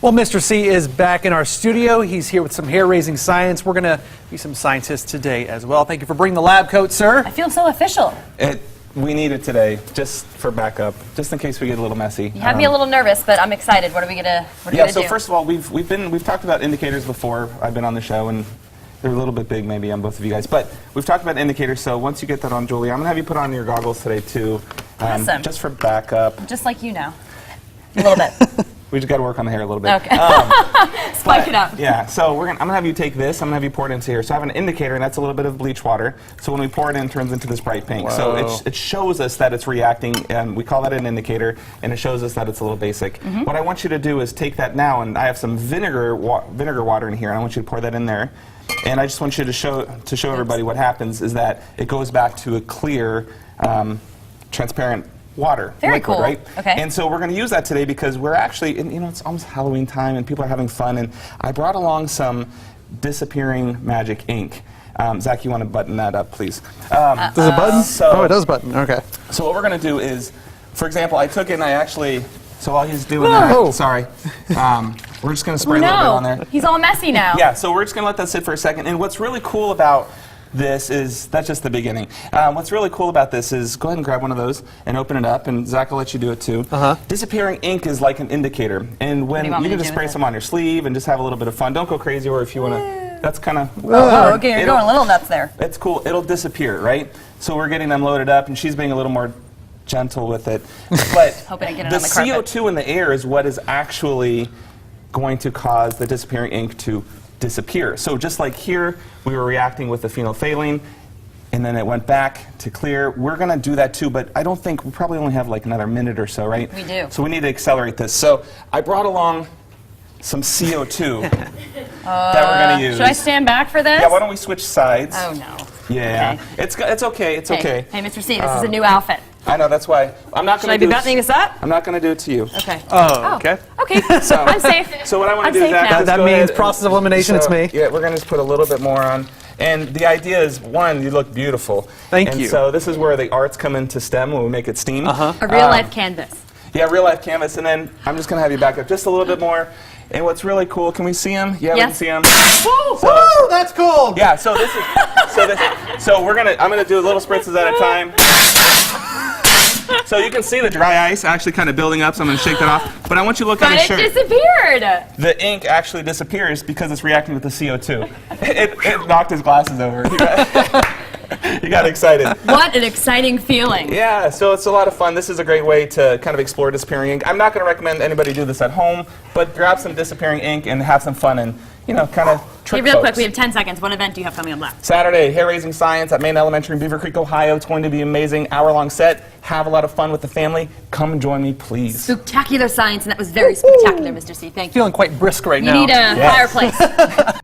Well, Mr. C is back in our studio. He's here with some hair-raising science. We're going to be some scientists today as well. Thank you for bringing the lab coat, sir. I feel so official. We need it today, just for backup, just in case we get a little messy. You have me a little nervous, but I'm excited. What are we gonna do? Yeah. So first of all, we've talked about indicators before. I've been on the show, and they're a little bit big, maybe on both of you guys. But we've talked about indicators. So once you get that on, Julie, I'm gonna have you put on your goggles today too, Awesome. just for backup. Just like you now, a little bit. We just got to work on the hair a little bit. Okay. Spike it up. Yeah, so I'm going to have you take this. I'm going to have you pour it into here. So I have an indicator, and that's a little bit of bleach water. So when we pour it in, it turns into this bright pink. Whoa. So it shows us that it's reacting, and we call that an indicator, and it shows us that it's a little basic. What I want you to do is take that now, and I have some vinegar water in here, and I want you to pour that in there. And I just want you to show everybody what happens is that it goes back to a clear, transparent water. Very liquid, cool. Right? Okay. And so we're going to use that today because we're actually, and, it's almost Halloween time and people are having fun. And I brought along some disappearing magic ink. Zach, you want to button that up, please? Does it button? Oh, it does button. Okay. So what we're going to do is, for example, I took it and I actually, so while he's doing that, sorry, we're just going to spray a little bit on there. He's all messy now. Yeah, so we're just going to let that sit for a second. And what's really cool about this is, that's just the beginning. What's really cool about this is, go ahead and grab one of those and open it up, and Zach will let you do it too. Disappearing ink is like an indicator, and when you can just spray some on your sleeve and just have a little bit of fun. Don't go crazy, or if you want to, that's kind of... Oh, okay, you're going a little nuts there. It's cool. It'll disappear, right? So we're getting them loaded up, and she's being a little more gentle with it. But Hoping I get it the on the carpet. CO2 in the air is what is actually going to cause the disappearing ink to disappear. So just like here, we were reacting with the phenolphthalein, and then it went back to clear. We're going to do that too, but I don't think, we probably only have like another minute or so, right? We do. So we need to accelerate this. So I brought along some CO2 that we're going to use. Should I stand back for this? Yeah, why don't we switch sides? Oh, no. Yeah, Okay. it's okay, it's okay. Hey, Mr. C, this is a new outfit. I know, that's why. I'm not Should going I to be buttoning this up? I'm not going to do it to you. Okay. Oh, okay. Okay, So- I'm safe. So what I want I'm to do is safe now. just That go means ahead process of and- elimination, it's me. Yeah, we're going to just put a little bit more on. And the idea is, one, you look beautiful. Thank and you. So this is where the arts come into STEM when we make it STEAM. A real-life canvas. Yeah, real life canvas. And then I'm just going to have you back up just a little bit more. And what's really cool, can we see him? Yeah, we can Yes. see him. Woo! So- Oh, that's cool. Yeah, so this is so I'm gonna do little spritzes at a time. So you can see the dry ice actually kind of building up, so I'm gonna shake that off. But I want you to look at But his it shirt. disappeared. The ink actually disappears because it's reacting with the CO2. It knocked his glasses over. He got excited. What an exciting feeling. Yeah, so it's a lot of fun. This is a great way to kind of explore disappearing ink. I'm not going to recommend anybody do this at home, but grab some disappearing ink and have some fun and, kind of trick Hey, real quick, folks. we have 10 seconds. What event do you have coming up left? Saturday, hair-raising science at Main Elementary in Beaver Creek, Ohio. It's going to be an amazing hour-long set. Have a lot of fun with the family. Come and join me, please. Spectacular science, and that was very spectacular, Mr. C. Thank you. Feeling quite brisk right You now. need a fireplace.